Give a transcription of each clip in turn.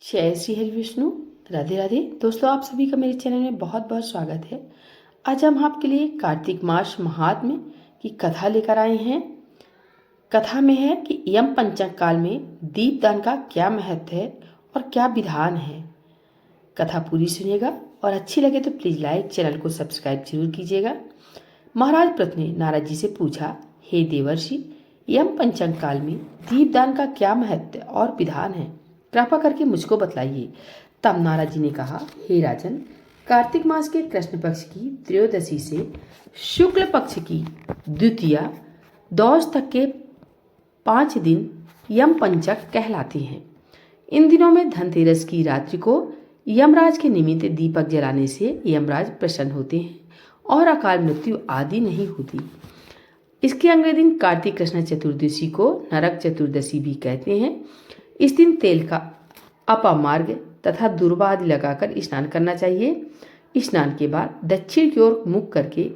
जय श्री हरि विष्णु। राधे राधे दोस्तों, आप सभी का मेरे चैनल में बहुत बहुत स्वागत है। आज हम आपके लिए कार्तिक मास महात्म्य की कथा लेकर आए हैं। कथा में है कि यम पंचक काल में दीपदान का क्या महत्व है और क्या विधान है। कथा पूरी सुनिएगा और अच्छी लगे तो प्लीज लाइक, चैनल को सब्सक्राइब जरूर कीजिएगा। महाराज प्रथ ने नारद जी से पूछा, हे देवर्षि, यम पंचक काल में दीपदान का क्या महत्व और विधान है, कृपा करके मुझको बतलाइए। तब नारद जी ने कहा, हे राजन, कार्तिक मास के कृष्ण पक्ष की त्रयोदशी से शुक्ल पक्ष की द्वितीया दौस तक के 5 दिन यम पंचक कहलाते हैं। इन दिनों में धनतेरस की रात्रि को यमराज के निमित्त दीपक जलाने से यमराज प्रसन्न होते हैं और अकाल मृत्यु आदि नहीं होती। इसके अगले दिन कार्तिक कृष्ण चतुर्दशी को नरक चतुर्दशी भी कहते हैं। इस दिन तेल का अपामार्ग तथा दूर्वा आदि लगाकर स्नान करना चाहिए। स्नान के बाद दक्षिण की ओर मुख करके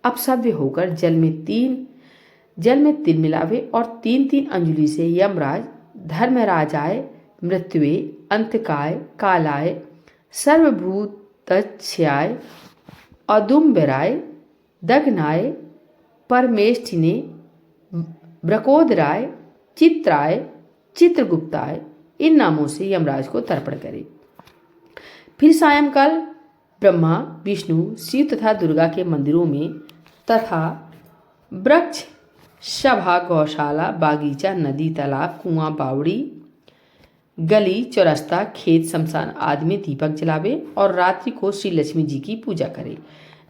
अपसव्य होकर जल में तिल मिलावे और 3-3 अंजुलि से यमराज, धर्मराजाय, मृत्युवे, अंतकाय, कालाय, सर्वभूतच्छयाय, अदुम्बराय, दग्नाय, परमेष्ठिने, ब्रकोदराय, चित्राय, चित्रगुप्ताय इन नामों से यमराज को तर्पण करे। फिर सायंकाल ब्रह्मा, विष्णु, शिव तथा दुर्गा के मंदिरों में तथा वृक्ष, सभा, गौशाला, बागीचा, नदी, तालाब, कुआं, बावड़ी, गली, चौरस्ता, खेत, शमशान आदि में दीपक जलावे और रात्रि को श्री लक्ष्मी जी की पूजा करे।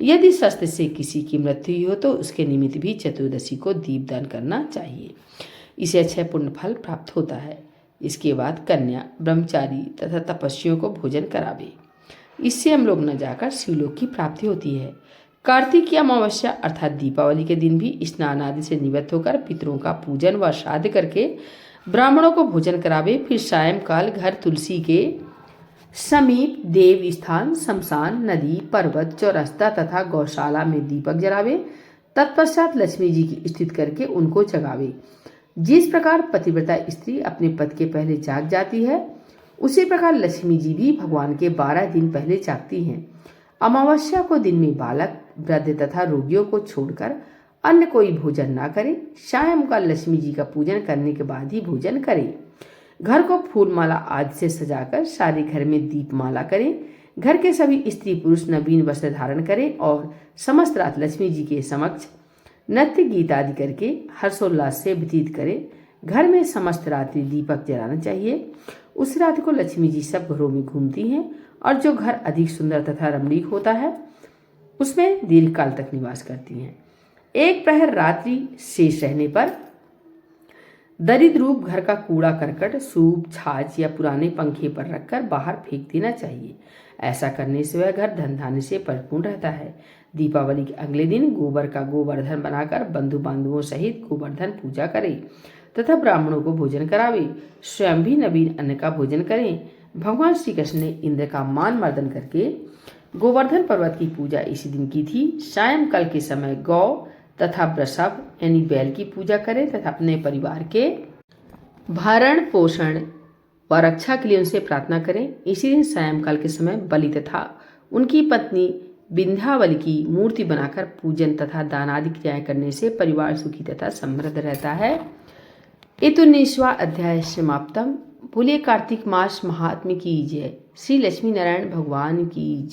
यदि शस्त्र से किसी की मृत्यु हो तो उसके निमित्त भी चतुर्दशी को दीपदान करना चाहिए। इसे अक्षय पुण्य फल प्राप्त होता है। इसके बाद कन्या, ब्रह्मचारी तथा तपस्वियों को भोजन करावे। इससे हम लोग न जाकर शिवलोक की प्राप्ति होती है। कार्तिक की अमावस्या अर्थात दीपावली के दिन भी स्नान आदि से निवृत्त होकर पितरों का पूजन व श्राद्ध करके ब्राह्मणों को भोजन करावे। फिर सायंकाल घर तुलसी के समीप देव स्थान, शमशान, नदी, पर्वत, चौरस्ता तथा गौशाला में दीपक जलावे। तत्पश्चात लक्ष्मी जी की स्तुति करके उनको जगावे। जिस प्रकार पतिव्रता स्त्री अपने पति के पहले जाग जाती है, उसी प्रकार लक्ष्मी जी भी भगवान के 12 दिन पहले जागती हैं। अमावस्या को दिन में बालक, वृद्ध तथा रोगियों को छोड़कर अन्य कोई भोजन ना करे। सायंकाल लक्ष्मी जी का पूजन करने के बाद ही भोजन करें। घर को फूलमाला आदि से सजाकर सारे घर में दीपमाला करें। घर के सभी स्त्री पुरुष नवीन वस्त्र धारण करें और समस्त रात लक्ष्मी जी के समक्ष नृत्य गीत आदि करके हर्षोल्लास से व्यतीत करें। घर में समस्त रात्रि दीपक जलाना चाहिए। उस रात को लक्ष्मी जी सब घरों में घूमती हैं और जो घर अधिक सुंदर तथा रमणीक होता है उसमें दीर्घ काल तक निवास करती हैं। एक प्रहर रात्रि शेष रहने पर दरिद्र रूप घर का कूड़ा करकट, सूप, छाछ या पुराने पंखे पर रखकर बाहर फेंक देना चाहिए। ऐसा करने से वह घर धन धान्य से परिपूर्ण रहता है। दीपावली के अगले दिन गोबर का गोवर्धन बनाकर बंधु बांधवों सहित गोवर्धन पूजा करें तथा ब्राह्मणों को भोजन करावे। स्वयं भी नवीन अन्न का भोजन करें। भगवान श्री कृष्ण ने इंद्र का मान मर्दन करके गोवर्धन पर्वत की पूजा इसी दिन की थी। सायंकाल के समय गौ तथा वृषभ यानी बैल की पूजा करें तथा अपने परिवार के भरण पोषण व रक्षा के लिए उनसे प्रार्थना करें। इसी दिन सायंकाल के समय बलि तथा उनकी पत्नी विंध्यावली की मूर्ति बनाकर पूजन तथा दान आदि क्रियाएं करने से परिवार सुखी तथा समृद्ध रहता है। ये 19वां अध्याय समाप्तम। बोलिए कार्तिक मास महात्म्य की जय। श्री लक्ष्मी नारायण भगवान की जय।